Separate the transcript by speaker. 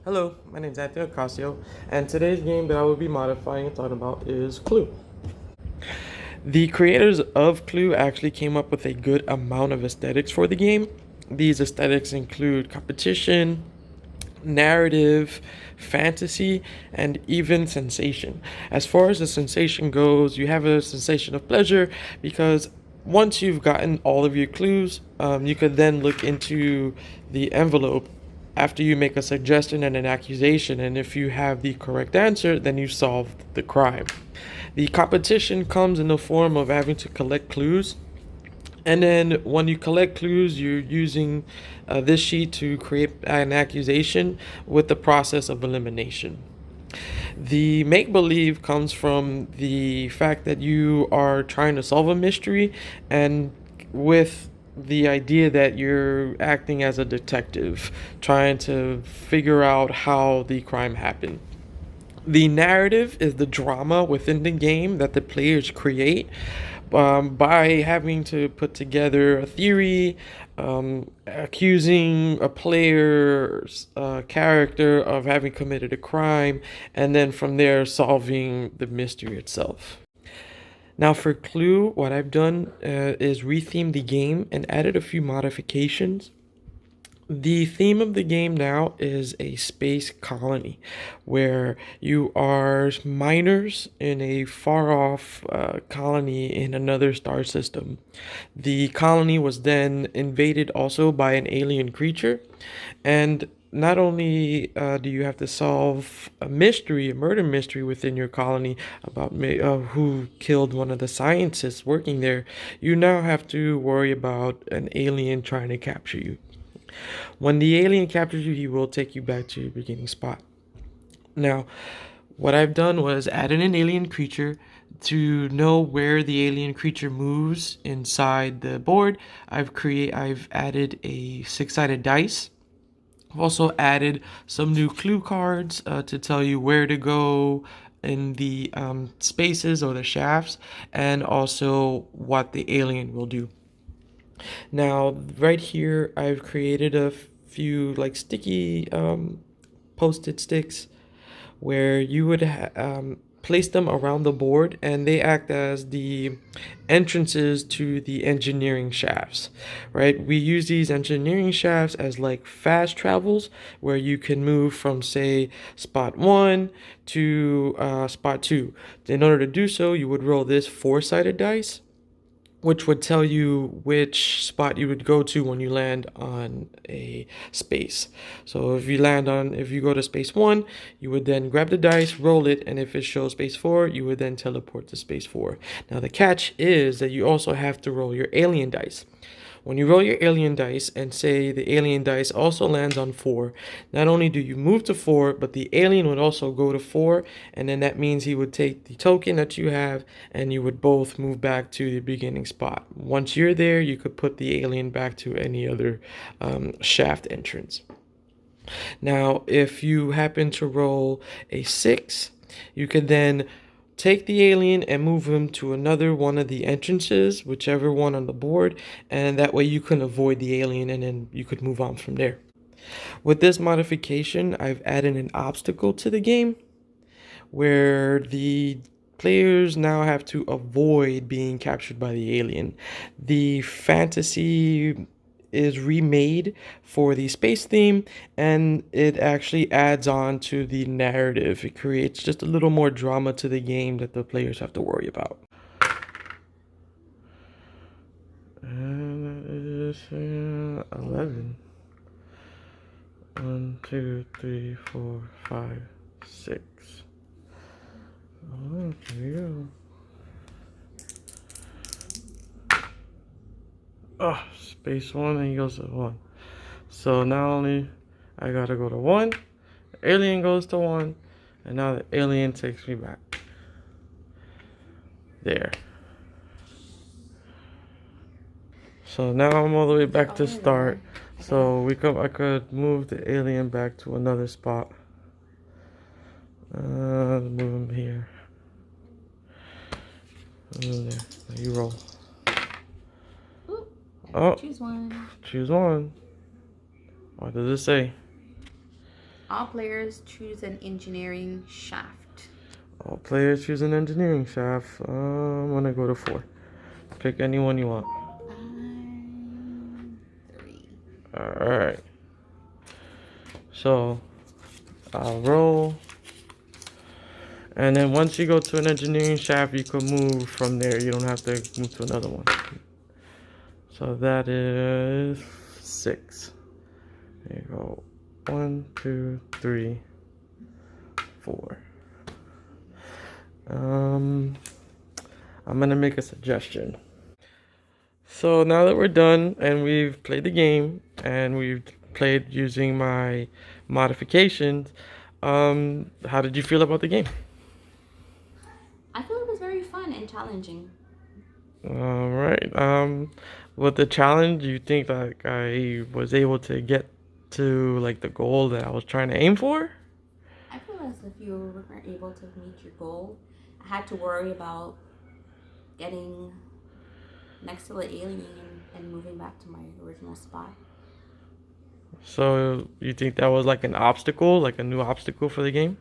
Speaker 1: Hello, my name is Anthony Ocasio, and today's game that I will be modifying and talking about is Clue. The creators of Clue actually came up with a good amount of aesthetics for the game. These aesthetics include competition, narrative, fantasy, and even sensation. As far as the sensation goes, you have a sensation of pleasure because once you've gotten all of your clues, you could then look into the envelope after you make a suggestion and an accusation, and if you have the correct answer, then you solved the crime. The competition comes in the form of having to collect clues, and then when you collect clues, you're using this sheet to create an accusation with the process of elimination. The make believe comes from the fact that you are trying to solve a mystery, and with the idea that you're acting as a detective, trying to figure out how the crime happened. The narrative is the drama within the game that the players create by having to put together a theory, accusing a player's character of having committed a crime, and then from there solving the mystery itself. Now, for Clue, what I've done is rethemed the game and added a few modifications. The theme of the game now is a space colony where you are miners in a far off colony in another star system. The colony was then invaded also by an alien creature, and not only do you have to solve a mystery, a murder mystery within your colony about who killed one of the scientists working there, you now have to worry about an alien trying to capture you. When the alien captures you, he will take you back to your beginning spot. Now, what I've done was added an alien creature. To know where the alien creature moves inside the board, I've added a six-sided dice. I've also added some new clue cards to tell you where to go in the spaces or the shafts, and also what the alien will do. Now, right here, I've created a few like sticky post-it sticks where you would place them around the board, and they act as the entrances to the engineering shafts, right? We use these engineering shafts as like fast travels where you can move from, say, spot one to spot two. In order to do so, you would roll this four-sided dice, which would tell you which spot you would go to when you land on a space. So if you go to space 1, you would then grab the dice, roll it, and if it shows space 4, you would then teleport to space 4. Now the catch is that you also have to roll your alien dice. When you roll your alien dice and say the alien dice also lands on 4, not only do you move to 4, but the alien would also go to 4, and then that means he would take the token that you have, and you would both move back to the beginning spot. Once you're there, you could put the alien back to any other shaft entrance. Now, if you happen to roll a 6, you could then take the alien and move him to another one of the entrances, whichever one on the board, and that way you can avoid the alien and then you could move on from there. With this modification, I've added an obstacle to the game where the players now have to avoid being captured by the alien. The fantasy is remade for the space theme, and it actually adds on to the narrative. It creates just a little more drama to the game that the players have to worry about. And that is 11. 1, 2, 3, 4, 5, 6. Oh, here we go. Oh, space 1, and he goes to 1. So not only I gotta go to 1, the alien goes to 1, and now the alien takes me back. There. So now I'm all the way back to start. So I could move the alien back to another spot. Move him here. There. Now you roll. Oh,
Speaker 2: choose one.
Speaker 1: Choose one. What does it say?
Speaker 2: All players choose an engineering shaft.
Speaker 1: All players choose an engineering shaft. I'm gonna go to 4. Pick any one you want.
Speaker 2: 3.
Speaker 1: Alright. So, I'll roll. And then once you go to an engineering shaft, you can move from there. You don't have to move to another one. So that is 6. There you go. 1, 2, 3, 4. I'm gonna make a suggestion. So now that we're done and we've played the game and we've played using my modifications, how did you feel about the game?
Speaker 2: I feel it was very fun and challenging.
Speaker 1: All right. With the challenge, you think like I was able to get to like the goal that I was trying to aim for?
Speaker 2: I feel as if you weren't able to meet your goal. I had to worry about getting next to the alien and moving back to my original spot.
Speaker 1: So you think that was like an obstacle, like a new obstacle for the game?